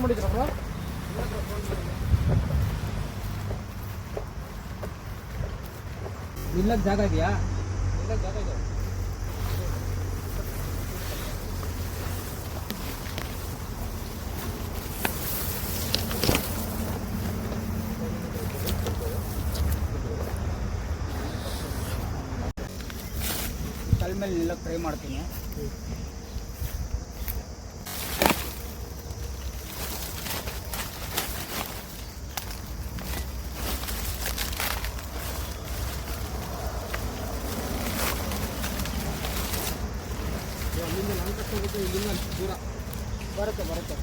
ಮಾಡಿದ್ರ ಬ್ರೋ? ನಿಲ್ಲಕ್ಕೆ ಜಾಗ ಇದೆಯಾ? ನಿಲ್ಲಕ್ಕೆ ಜಾಗ ಇದೆ. ಕಲ್ ಮೇಲೆ ನಿಲ್ಲಕ್ಕೆ ಟ್ರೈ ಮಾಡ್ತೀನಿ. ಇಲ್ಲಿಂದ ದೂರ ಬರುತ್ತೆ.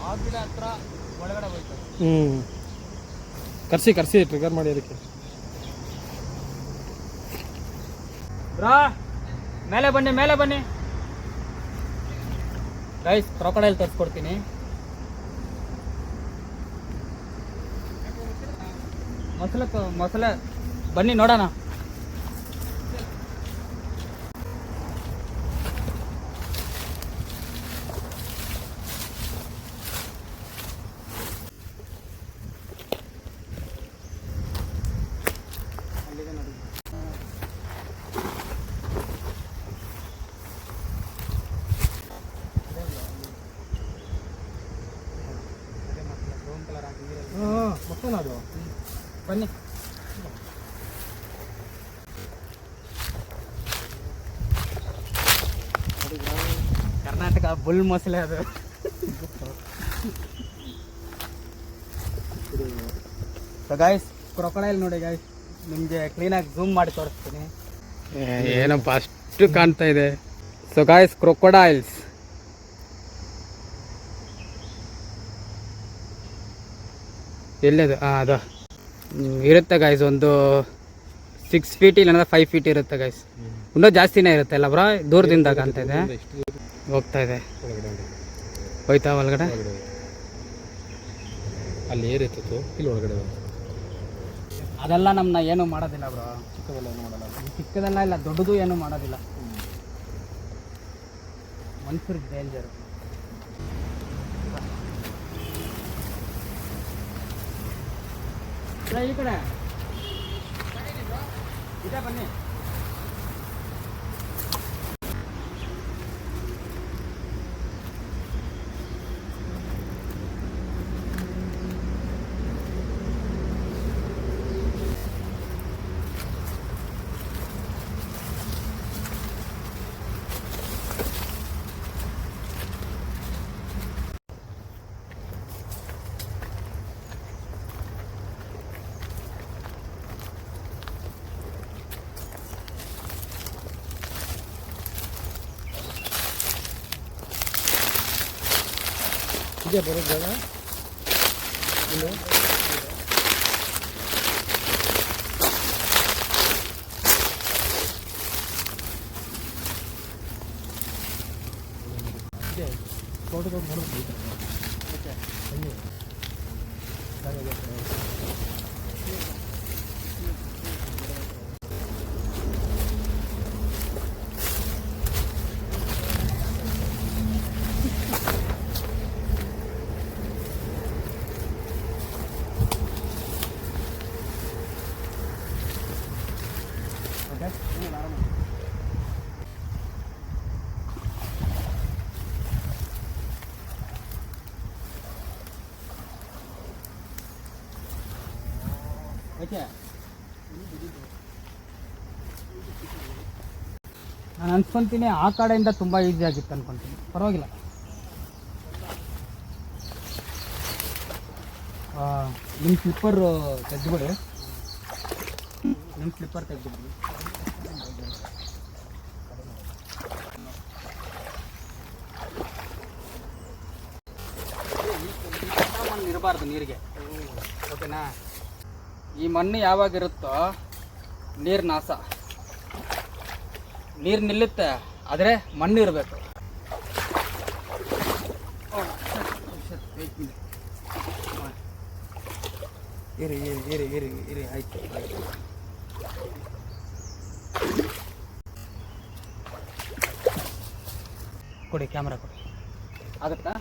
ಆ ಗಿಡ ಹತ್ರ ಒಳಗಡೆ ಹೋಯ್ತು. ಕರ್ಸಿ ಟ್ರಿಗರ್ ಮಾಡಿ ಅದಕ್ಕೆ. ಬ್ರಾ ಮೇಲೆ ಬನ್ನಿ ಗೈಸ್, ಕ್ರೊಕೊಡೈಲ್ ತರಿಸ್ಕೊಡ್ತೀನಿ. ಮೊಸಳೆ ಬನ್ನಿ ನೋಡೋಣ. ಅದು ಬನ್ನಿ. ಕರ್ನಾಟಕ ಬುಲ್ ಮೊಸಳೆ ಅದು. ಸೊ ಗಾಯ್ಸ್, ಕ್ರೊಕೊಡೈಲ್ ನೋಡಿ ಗಾಯ್ಸ್, ನಿಮಗೆ ಕ್ಲೀನಾಗಿ ಝೂಮ್ ಮಾಡಿ ತೋರಿಸ್ತೀನಿ. ಏನಪ್ಪ ಅಷ್ಟು ಕಾಣ್ತಾ ಇದೆ. ಸೊ ಗಾಯ್ಸ್, ಕ್ರೊಕೊಡೈಲ್ಸ್ ಎಲ್ಲದು ಅದು ಇರುತ್ತೆ ಗಾಯ್ಸ್. ಒಂದು 6 ಫೀಟ್ ಇಲ್ಲ 5 ಫೀಟ್ ಇರುತ್ತೆ ಗಾಯ್ಸ್. ಇನ್ನೂ ಜಾಸ್ತಿನೇ ಇರುತ್ತೆ ಅಲ್ಲ ಬ್ರಾ? ದೂರದಿಂದ ಕಾಣ್ತಾ ಇದೆ. ಹೋಗ್ತಾ ಇದೆ, ಹೋಯ್ತಾ ಒಳಗಡೆ. ಅಲ್ಲಿ ಏರಿತ್ತು ಇಲ್ಲಿ ಒಳಗಡೆ ಅದೆಲ್ಲ ನಮ್ಮನ್ನ ಏನೂ ಮಾಡೋದಿಲ್ಲ ಬ್ರೋ. ಚಿಕ್ಕದೆಲ್ಲ ಇಲ್ಲ, ದೊಡ್ಡದು ಏನೂ ಮಾಡೋದಿಲ್ಲ. ಮನುಷ್ಯರಿಗೆ ಡೇಂಜರು. ಈ ಕಡೆ ಇದೆ ಬನ್ನಿ. ಇದೆ ಬರೋ ಜಾಗ ಇಲ್ಲ. ಫೋಟೋದಾಗ ನೋಡೋದು ನಾನು ಅನ್ಸ್ಕೊತೀನಿ ಆ ಕಡೆಯಿಂದ ತುಂಬ ಈಸಿ ಆಗಿತ್ತು ಅನ್ಕೊತೀನಿ. ಪರವಾಗಿಲ್ಲ. ನಿಮ್ಮ ಸ್ಲಿಪ್ಪರ್ ತೆಗೆದುಬಿಡಿ, ನಿಮ್ಮ ಸ್ಲಿಪ್ಪರ್ ತೆಗೆದುಬಿಡಿ. ಮಣ್ಣು ಇರಬಾರ್ದು ನೀರಿಗೆ, ಓಕೆನಾ? ಈ ಮಣ್ಣು ಯಾವಾಗಿರುತ್ತೋ ನೀರು ನಾಶ, ನೀರು ನಿಲ್ಲುತ್ತೆ, ಆದರೆ ಮಣ್ಣು ಇರಬೇಕು. ಇರಿ ಇರಿ ಇರಿ ಇರಿ ಇರಿ ಆಯ್ತು. ಕೊಡಿ, ಕ್ಯಾಮ್ರಾ ಕೊಡಿ. ಆಗುತ್ತಾ?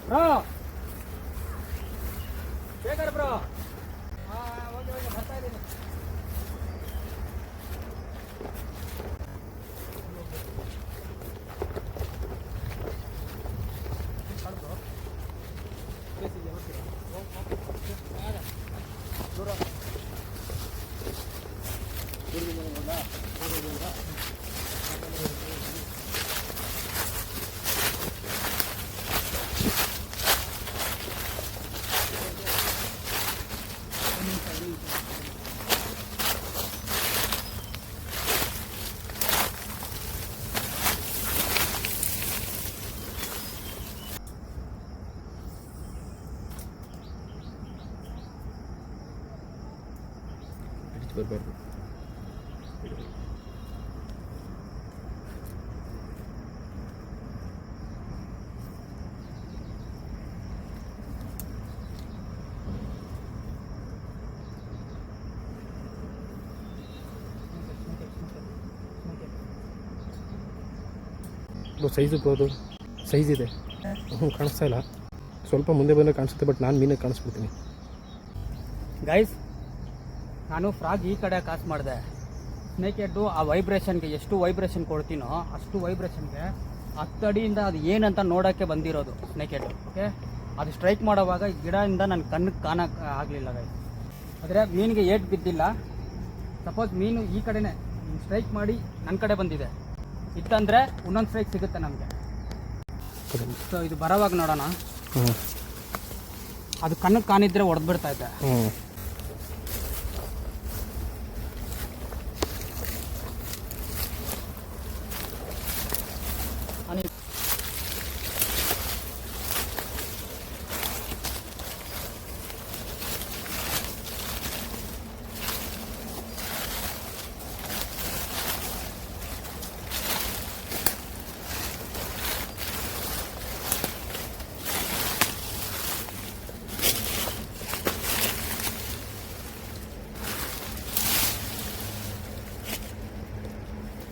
Bro Shekhar bro, okay okay, ಬರ್ತಾ ಇದ್ದೀನಿ. ಬರಬಾರ್ದು. ಸೈಜು ಬೋದು ಸೈಜ್ ಇದೆ. ಕಾಣಿಸ್ತಾ ಇಲ್ಲ, ಸ್ವಲ್ಪ ಮುಂದೆ ಬಂದರೆ ಕಾಣಿಸುತ್ತೆ, ಬಟ್ ನಾನು ಮೀನಾಗಿ ಕಾಣಿಸ್ಬಿಡ್ತೀನಿ. ಗೈಸ್, ನಾನು ಫ್ರಾಗ್ ಈ ಕಡೆ ಕಾಸು ಮಾಡಿದೆ. ಸ್ನೇಕ್ ಹೆಡ್ಡು ಆ ವೈಬ್ರೇಷನ್ಗೆ ಎಷ್ಟು ವೈಬ್ರೇಷನ್ ಕೊಡ್ತೀನೋ ಅಷ್ಟು ವೈಬ್ರೇಷನ್ಗೆ 10 ಅಡಿಯಿಂದ ಅದು ಏನಂತ ನೋಡೋಕ್ಕೆ ಬಂದಿರೋದು ಸ್ನೇಕ್ ಹೆಡ್ಡು. ಓಕೆ, ಅದು ಸ್ಟ್ರೈಕ್ ಮಾಡೋವಾಗ ಗಿಡದಿಂದ ನನ್ನ ಕಣ್ಣಿಗೆ ಕಾಣಕ್ಕೆ ಆಗಲಿಲ್ಲ ಗೈಸ್. ಆದರೆ ಮೀನಿಗೆ ಏಟ್ ಬಿದ್ದಿಲ್ಲ. ಸಪೋಸ್ ಮೀನು ಈ ಕಡೆನೇ ಸ್ಟ್ರೈಕ್ ಮಾಡಿ ನನ್ನ ಕಡೆ ಬಂದಿದೆ ಇತ್ತಂದರೆ ಇನ್ನೊಂದು ಸ್ಟ್ರೈಕ್ ಸಿಗುತ್ತೆ ನಮಗೆ. ಸೊ ಇದು ಬರೋವಾಗ ನೋಡೋಣ. ಅದು ಕಣ್ಣಿಗೆ ಕಾಣಿದ್ರೆ ಹೊಡೆದ್ಬಿಡ್ತಾ ಇದ್ದೆ.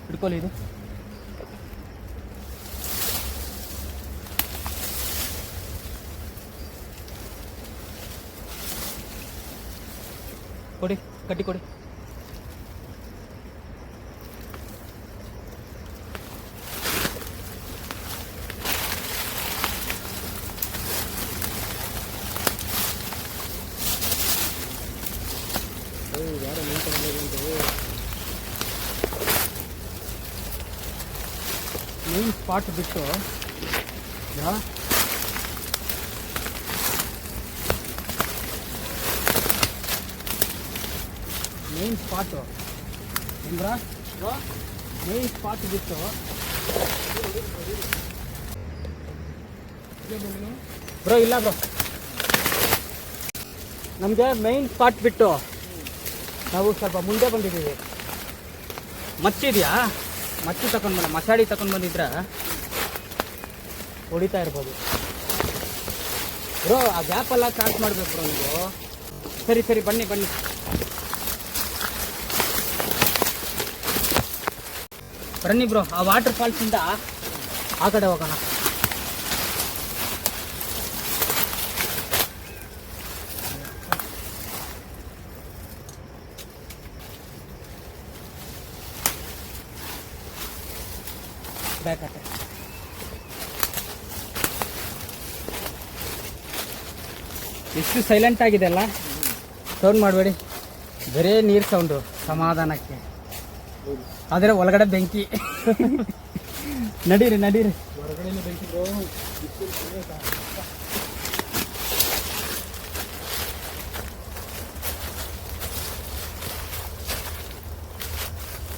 ಹಿಡ್ಕೊಳ್ಳಿ ಇದು. ಕೊಡಿ, ಕಟ್ಟಿ ಕೊಡಿ. ಮೇನ್ ಸ್ಪಾಟ್ ಬಿಟ್ಟು ಮೇನ್ ಸ್ಪಾಟು ಅಂದ್ರ ಮೇನ್ ಸ್ಪಾಟ್ ಬಿಟ್ಟು ಬ್ರೋ ಇಲ್ಲ ಬ್ರೋ, ನಮಗೆ ಮೇನ್ ಸ್ಪಾಟ್ ಬಿಟ್ಟು ನಾವು ಸ್ವಲ್ಪ ಮುಂದೆ ಬಂದಿದ್ದೀವಿ. ಮಚ್ಚಿದೆಯಾ, ಮಚ್ಚಿ ತಗೊಂಡು ಬಂದ ಮಸಾಡಿ ತಗೊಂಡು ಬಂದಿದ್ರೆ ಹೊಡಿತಾ ಇರ್ಬೋದು ಬ್ರೋ. ಆ ಗ್ಯಾಪೆಲ್ಲ ಕ್ರಾಸ್ ಮಾಡಬೇಕು ಬ್ರೋ ನೀವು. ಸರಿ ಸರಿ, ಬನ್ನಿ ಬನ್ನಿ. ಬನ್ನಿ ಬ್ರೋ, ಆ ವಾಟರ್ ಫಾಲ್ಸಿಂದ ಆ ಕಡೆ ಹೋಗೋಣ. ಬ್ಯಾಕ್ ಎಷ್ಟು ಸೈಲೆಂಟ್ ಆಗಿದೆ ಅಲ್ಲ. ಸೌಂಡ್ ಮಾಡಬೇಡಿ, ಬರೇ ನೀರು ಸೌಂಡು ಸಮಾಧಾನಕ್ಕೆ. ಆದರೆ ಒಳಗಡೆ ಬೆಂಕಿ. ನಡೀರಿ ನಡೀರಿ. ಹೊರಗಡೆ ಬೆಂಕಿ ಬ್ರೋ.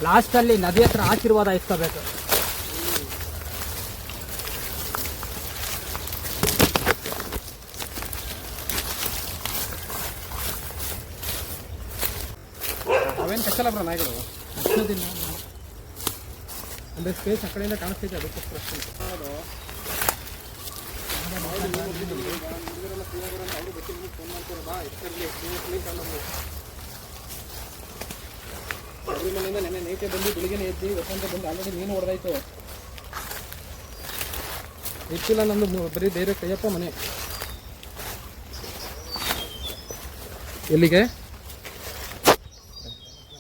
ಲಾಸ್ಟಲ್ಲಿ ನದಿ ಹತ್ರ ಆಶೀರ್ವಾದ ಇಸ್ಕೋಬೇಕು. ಅವೇನು ಕಚ್ಚಲ್ಲ ಬ್ರೋ ನಾಯಿಗಳು. ಹಚ್ಚೋದಿಲ್ಲ. ಅಂದರೆ ಸ್ಪೇಸ್ ಆ ಕಡೆಯಿಂದ ಕಾಣಿಸ್ತೈತೆ ಅದಕ್ಕೋಸ್ಕರ ಅಷ್ಟೇ. ಶಬರಿಮಲೆಯಿಂದ ನೆನ್ನೆ ನೈಟೇ ಬಂದು ಬೆಳಿಗ್ಗೆ ಎದ್ದು ವಸಂತ ಬಂದು ಆಲ್ರೆಡಿ ಮೀನು ಹೊಡೆದಾಯ್ತು. ಹೆಚ್ಚಿಲ್ಲ ನಮ್ಮದು ಬರೀ ಡೈರೆಕ್ಟ್ ಅಯ್ಯಪ್ಪ ಮನೆ. ಎಲ್ಲಿಗೆ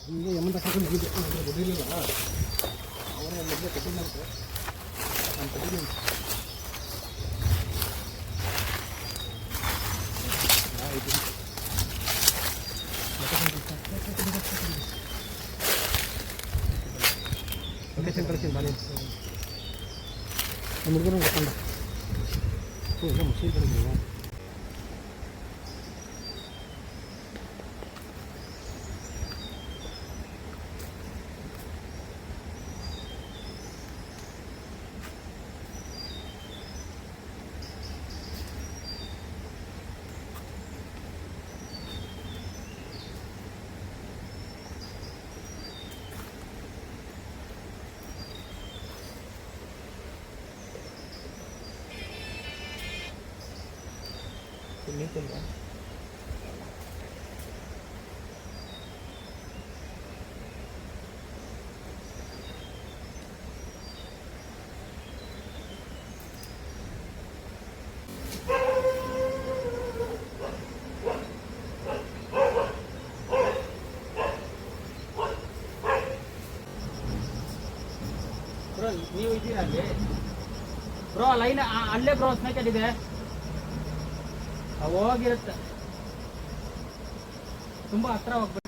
ಹೀಗೆ ಯಮಂತ ಕರ್ಕೊಂಡು ಬಿಡಲಿಲ್ಲ. ಅವನೇ ಮೊದಲೇ ಕಟ್ಟಿದಂತೆ ನಾನು ಕಟ್ಟಿದ್ದೀನಿ. ಲೊಕೇಶನ್ ಕಳಿಸ್ತೀನಿ ಬಾಲಿ. ನಮ್ಮ ಹುಡುಗರು ಗೊತ್ತಂಡ ಎಲ್ಲ ಮಷೀನ್ ಕಳಿದ್ದೀವಿ. ನೀತಿಲ್ಲ ಬ್ರೋ ನೀವು ಇದ್ದೀರಾ ಅಲ್ಲಿ? ಬ್ರೋ ಲೈನ್ ಅಲ್ಲೇ ಬ್ರೋ ಸ್ನೇಕ್ ಇದೆ, ಹೋಗಿರುತ್ತೆ. ತುಂಬ ಹತ್ರ ಹೋಗ್ಬೇಕು.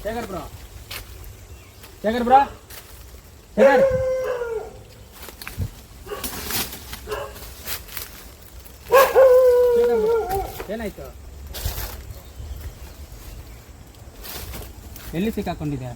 ಶೇಖರ್ ಬ್ರೋ, ಶೇಖರ್ ಬ್ರೋ, ಶೇಖರ್ ಏನಾಯ್ತು? ಎಲ್ಲಿ ಸಿಕ್ಕಾಕೊಂಡಿದೆ?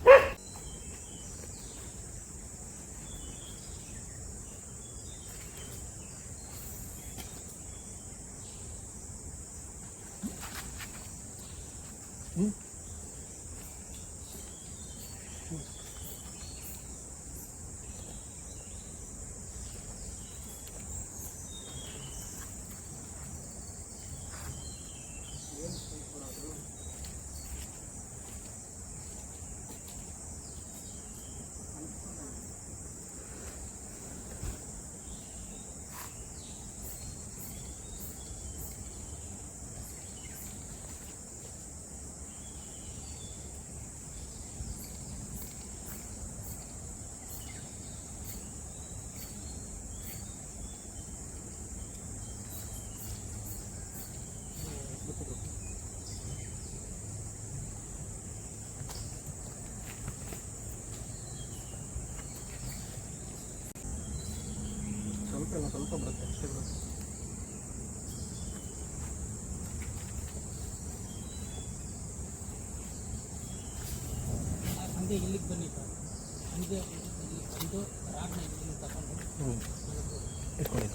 ಸ್ವಲ್ಪ ಬರುತ್ತೆ ಅಷ್ಟೇ ಬರುತ್ತೆ. ಸಂಜೆ ಇಲ್ಲಿಗೆ ಬನ್ನಿ ಸರ್. ಸಂಜೆ ಇದು ರಾತ್ರಿ ಇಲ್ಲಿ ತಗೊಂಡು ಇಟ್ಕೊಳ್ಳಿ.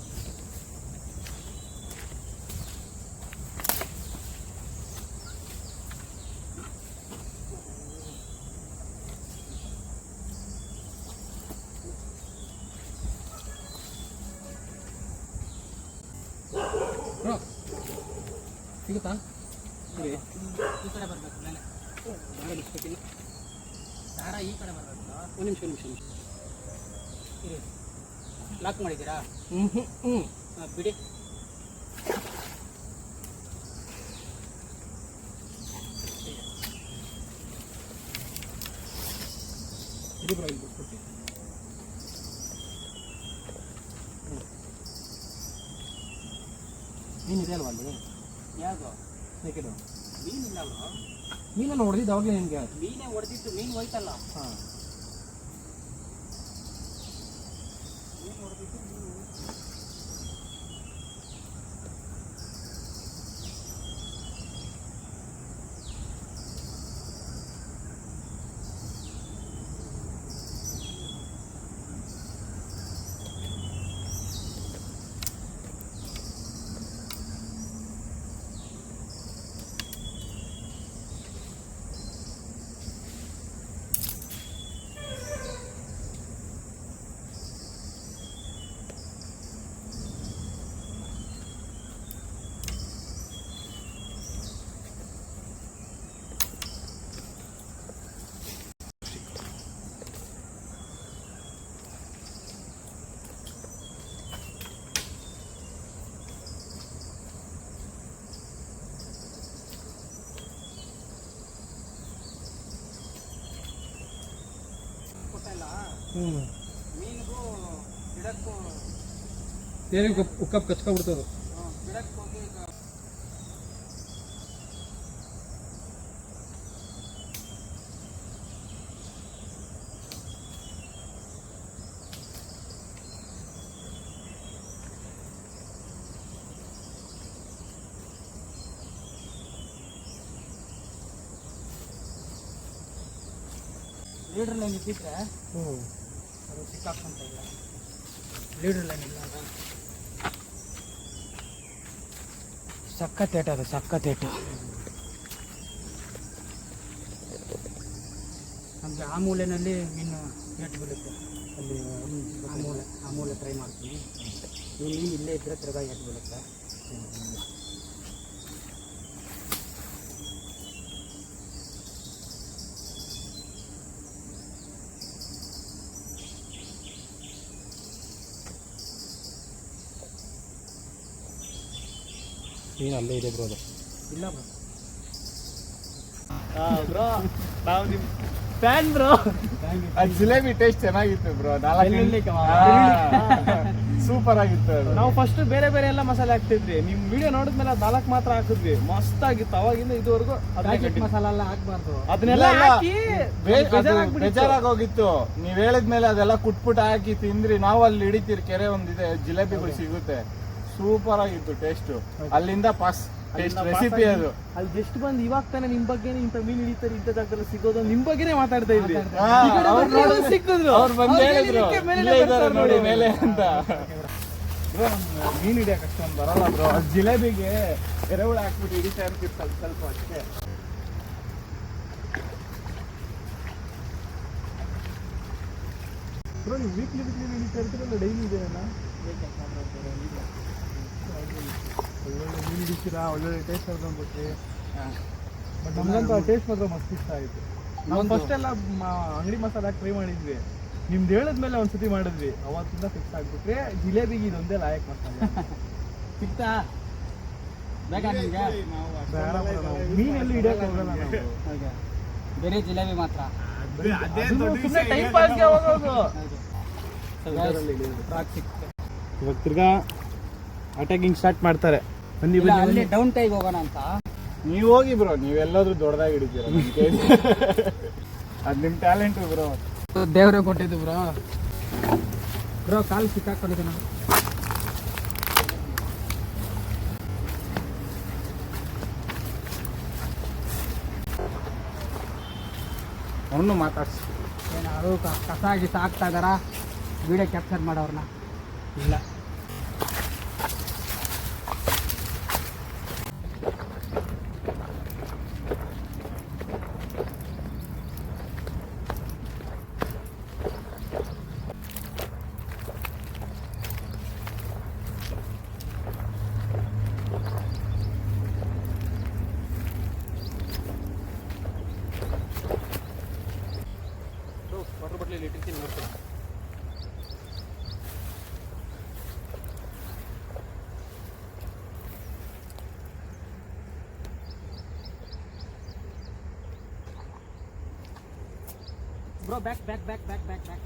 ಬ್ರೋ ಸಿಗುತ್ತಾ? ಈ ಕಡೆ ಬರಬೇಕು ಮೇಲೆ ದಾರ ಈ ಕಡೆ ಬರಬೇಕು. ಒಂದು ನಿಮಿಷ ಇರಿ, ಲಾಕ್ ಮಾಡಿದ್ದೀರಾ? ಹ್ಞೂ ಬಿಡಿ. ಇದು ಬ್ರೋ ಇದು ಕೊಟ್ಟು ಮೀನಿದೆ ಅಲ್ವಾ ಅಲ್ಲಿ? ಯಾವುದು ಸ್ನೇಕಿದು ಮೀನಿಲ್ಲ ಅವರು. ಮೀನನ್ನು ಹೊಡೆದಿದ್ದು ಅವಾಗಲೇ ನಿನಗೆ? ಮೀನೇ ಹೊಡೆದಿತ್ತು, ಮೀನು ಹೋಯ್ತಲ್ಲ. ಹಾಂ ಮೀನು ಹೊಡೆದಿತ್ತು, ಮೀನು ಹೋಯ್ತು. ಮೀನಿಗೂ ಗಿಡಕ್ಕೂ ಏನಿಗೆ ಉಕ್ಕಪ್ ಕಚ್ಕೊಬಿಡ್ತದೆ. ಗಿಡಕ್ಕೆ ಹೋಗಿ ಲೀಡ್ರ್ ಲೈನ್ ಇದ್ದಿದ್ರೆ ಅದು ಸಿಕ್ಕಾಕೊಂತ ಇಲ್ಲ. ಲೀಡ್ರ್ ಲೈನ್ ಇಲ್ಲ ಅದ. ಸಕ್ಕತ್ತೇಟ ಅದು, ಸಕ್ಕತ್ತೇಟು. ನಮಗೆ ಆ ಮೂಲೆಯಲ್ಲಿ ಮೀನು ಏಟು ಬೀಳುತ್ತೆ. ಅಲ್ಲಿ ಆ ಮೂಲೆ ಟ್ರೈ ಮಾಡ್ತೀನಿ. ಮೀನು ಇಲ್ಲೇ ಇದ್ದರೆ ತಿರ್ಗಾ ಏಟು ಬೀಳುತ್ತೆ. ಮೀನು ಅಲ್ಲೇ ಇದೆ ಬ್ರೋ ಅದು. ಇಲ್ಲ ಬ್ರೋ, ಬ್ರೋ ನಾವು ನಿಮ್ಮ ಫ್ಯಾನ್ ಬ್ರೋ. ಅದು ಜಿಲೇಬಿ ಟೇಸ್ಟ್ ಚೆನ್ನಾಗಿತ್ತು ಬ್ರೋ. ಸೂಪರ್ ಆಗಿತ್ತು ಅದು. ನಾವು ಫಸ್ಟ್ ಬೇರೆ ಬೇರೆ ಎಲ್ಲ ಮಸಾಲೆ ಹಾಕ್ತಿದ್ವಿ. ನಿಮ್ ವಿಡಿಯೋ ನೋಡಿದ್ಮೇಲೆ ಅದು 4 ಮಾತ್ರ ಹಾಕಿದ್ವಿ. ಮಸ್ತ್ ಆಗಿತ್ತು ಅವಾಗಿಂದ ಇದುವರೆಗೂ. ಪ್ಯಾಕೆಟ್ ಮಸಾಲ ಎಲ್ಲ ಹಾಕ್ಬಾರ್ದು. ಅದನ್ನೆಲ್ಲ ಹಾಕಿ ಬೇಜಾರಾಗಿ ಹೋಗಿತ್ತು. ನೀವ್ ಹೇಳಿದ್ಮೇಲೆ ಅದೆಲ್ಲ ಕುಟ್ಬಿಟ್ಟು ಹಾಕಿ ತಿಂದ್ರಿ. ನಾವು ಅಲ್ಲಿ ಹಿಡಿತೀರಿ, ಕೆರೆ ಒಂದಿದೆ, ಜಿಲೇಬಿಗಳು ಸಿಗುತ್ತೆ. ಸೂಪರ್ ಆಗಿತ್ತು ಟೇಸ್ಟ್. ಅಲ್ಲಿಂದ ಪಾಸ್ ಟೇಸ್ಟ್ ರೆಸಿಪಿ ಅದು. ಅಲ್ಲಿ ಜಸ್ಟ್ ಬಂದು ಇವಾಗ ತಾನೇ ನಿಮ್ ಬಗ್ಗೆನೇ ಇಂಥ ಮೀನು ಹಿಡಿತಾರೆ, ಇಂಥ ಜಾಗದಲ್ಲಿ ಸಿಗೋದು, ನಿಮ್ ಬಗ್ಗೆನೇ ಮಾತಾಡ್ತಾ ಇದ್ವಿ. ಸಿಕ್ಕಿದ್ರು, ಅವ್ರು ಬಂದು ಹೇಳಿದ್ರು ಇಲ್ಲೇ ಇದ್ದಾರೆ ನೋಡಿ ಮೇಲೆ ಅಂತ. ಬ್ರೋ ಮೀನು ಹಿಡಿಯಕ್ಕೆ ಅಷ್ಟೊಂದು ಬರಲ್ಲ ಬ್ರೋ. ಜಿಲೇಬಿಗೆ ಎರೆಹುಳ ಹಾಕ್ಬಿಟ್ಟು ಹಿಡಿತಾ ಇರ್ತೀವಿ ಸ್ವಲ್ಪ ಸ್ವಲ್ಪ ಅಷ್ಟೇ. ಬ್ರೋ ನೀವು ವೀಕ್ಲಿ ಹಿಡಿತಾ ಇರ್ತೀರಲ್ಲ, ಡೈಲಿ ಇದೆಯಲ್ಲ? ಒಳ್ಳೊಳ್ಳೆ ಮೀನು ಹಿಡಿತೀರಾ, ಒಳ್ಳೊಳ್ಳೆ ಟೇಸ್ಟ್ ಅನ್ಕೊಂಡ್ಬಿಟ್ರಿ. ಬಟ್ ನಮ್ಗಂತೂ ಆ ಟೇಸ್ಟ್ ಮಾತ್ರ ಮಸ್ತ್ ಇಷ್ಟ ಆಯಿತು. ನಾವು ಫಸ್ಟ್ ಎಲ್ಲ ಅಂಗಡಿ ಮಸಾಲೆ ಹಾಕಿ ಟ್ರೈ ಮಾಡಿದ್ವಿ. ನಿಮ್ದು ಹೇಳಿದ್ಮೇಲೆ ಒಂದ್ಸತಿ ಮಾಡಿದ್ವಿ, ಅವತ್ತಿಂದ ಫಿಕ್ಸ್ ಆಗ್ಬಿಟ್ರೆ ಜಿಲೇಬಿಗೆ ಇದೊಂದೇ ಲಾಯಕ್ ಮಸಾಲೆ. ಸಿಗ್ತಾ ಬೇಕಾ ನಿಮಗೆ? ಮೀನೆಲ್ಲಿ ಹಿಡಿಯಕ್ಕೆ ಹೋಗಲ್ಲ ನಾವು. ಹಾಗೆ ಬೇರೆ ಜಿಲೇಬಿ ಮಾತ್ರ. ಟೈಮ್ ಪಾಸ್ಗೆ ಹೋಗೋದು. ಫ್ರಾಕ್ ಸಿಕ್ತು. ಇವಾಗ ತಿರ್ಗಾ ಅಟ್ಯಾಕಿಂಗ್ ಸ್ಟಾರ್ಟ್ ಮಾಡ್ತಾರೆ. ಬನ್ನಿ ಇಲ್ಲ, ಅಲ್ಲಿ ಡೌನ್ ಟೈಗ್ ಹೋಗೋಣ ಅಂತ. ನೀವು ಹೋಗಿ ಬ್ರೋ, ನೀವೆಲ್ಲಾದ್ರೂ ದೊಡ್ಡದಾಗಿ ಹಿಡಿತೀರ. ಅದು ನಿಮ್ಮ ಟ್ಯಾಲೆಂಟ್ ಬ್ರೋ. ದೇವ್ರೆ ಕೊಟ್ಟಿದ್ದು ಬ್ರೋ. ಬ್ರೋ ಕಾಲು ಸಿಕ್ಕಾಕೊಂಡಿದ್ದೆ ನಾನು. ಅವನು ಮಾತಾಡ್ಸಿ. ಏನಾದ್ರು ಕಸ ಗಿಸ ಹಾಕ್ತಾ ಇದಾರ, ವಿಡಿಯೋ ಕ್ಯಾಪ್ಚರ್ ಮಾಡೋರ್ನ? ಇಲ್ಲ. Bro back back back back back back.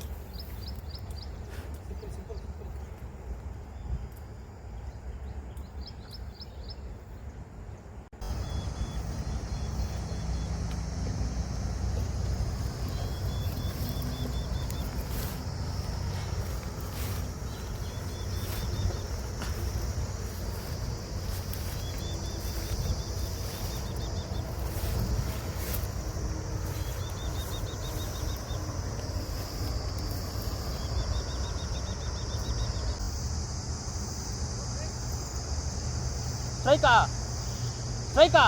ಸ್ಟ್ರೈಕಾ ಸ್ಟ್ರೈಕಾ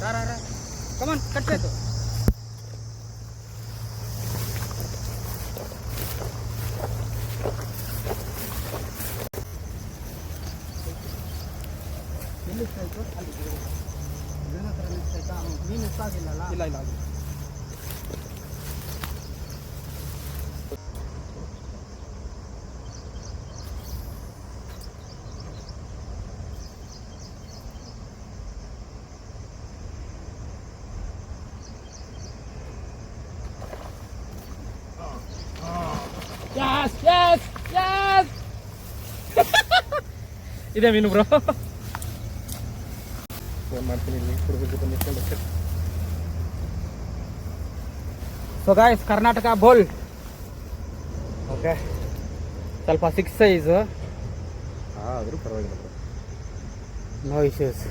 ರಾ ಕಮಾನ್ ಕಟ್ಟಾಯ್ತು. ಎಲ್ಲಿ ಸ್ಟ್ರೈಕು? ಅಲ್ಲಿ ಮೀನು ಹತ್ರ ಸ್ಟ್ರೈಕಾ? ಮೀನು ಇಷ್ಟಾಗಿಲ್ಲಲ್ಲ? ಇಲ್ಲ ಇಲ್ಲ. ಯಸ್ ಯಸ್ ಯಸ್ ಇದೆ ಮೀನು ಬ್ರೋ. ಫೋನ್ ಮಾಡ್ತೀನಿ ಇಲ್ಲಿ ಕೊಡಬೇಕು ಬಂದಿತ್ತು. ಸೊ ಗಾಯ್ಸ್, ಕರ್ನಾಟಕ ಬೋಲ್. ಓಕೆ, ಸ್ವಲ್ಪ 6 ಸೈಜು, ಆದರೂ ಪರವಾಗಿಲ್ಲ ಬ್ರೋ. No issues.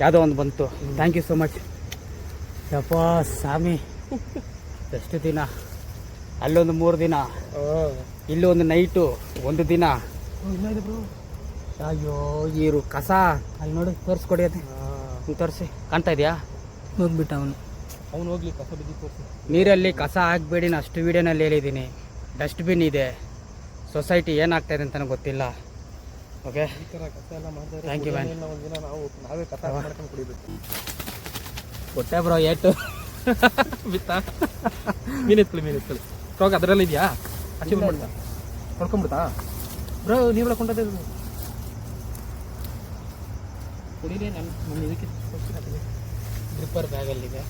ಯಾವುದೋ ಒಂದು ಬಂತು. Thank you so much. ಯಪ್ಪ ಸ್ವಾಮಿ, ಎಷ್ಟು ದಿನ, ಅಲ್ಲೊಂದು 3 ದಿನ, ಇಲ್ಲೊಂದು ನೈಟು, 1 ದಿನ. ಇನ್ನೊಂದು ಬ್ರೋ. ಅಯ್ಯೋ ಈರು ಕಸ ಅಲ್ಲಿ ನೋಡಿ, ತೋರಿಸ್ಕೊಡಿ ಅದು. ತೋರಿಸಿ, ಕಾಣ್ತಾ ಇದೆಯಾ? ಹೋಗ್ಬಿಟ್ಟ ಅವನು. ಅವ್ನು ಹೋಗ್ಲಿ, ಕಸ ಬಿದ್ದಿತ್ತು. ನೀರಲ್ಲಿ ಕಸ ಹಾಕ್ಬೇಡಿ, ನಾನು ಅಷ್ಟು ವೀಡಿಯೋನಲ್ಲಿ ಹೇಳಿದ್ದೀನಿ. ಡಸ್ಟ್ಬಿನ್ ಇದೆ, ಸೊಸೈಟಿ ಏನಾಗ್ತಾಯಿದೆ ಅಂತ ನನಗೆ ಗೊತ್ತಿಲ್ಲ. ಓಕೆ, ಈ ಥರ ಕಸ ಎಲ್ಲ ಮಾಡ್ತಾರೆ. Thank you man. ಒಂದಿನ ನಾವೇ ಕಸ ಮಾಡ್ಕೊಂಡು ಕುಡಿಬೇಕು. ಕೊಟ್ಟೆ ಬ್ರೋ ಏಟು. ಬಿತ್ತಾ? ಮೀನು ಎತ್ಕೊಳ್ಳಿ. ರೋಗ ಅದರಲ್ಲಿ ಇದೆಯಾ? ಆಚೆ ಬಂದ್ಬಿಡ್ತಾ? ಹೊಡ್ಕೊಂಡ್ಬಿಡ್ತಾ ಬ್ರೋ? ನೀವೆಲ್ಲ ಕೊಂಡದ್ದು ಕುಡಿಲೇ ನನ್ನ ಇದಕ್ಕೆ ಗ್ರಿಪ್ಪರ್ ಬ್ಯಾಗಲ್ಲಿದೆ.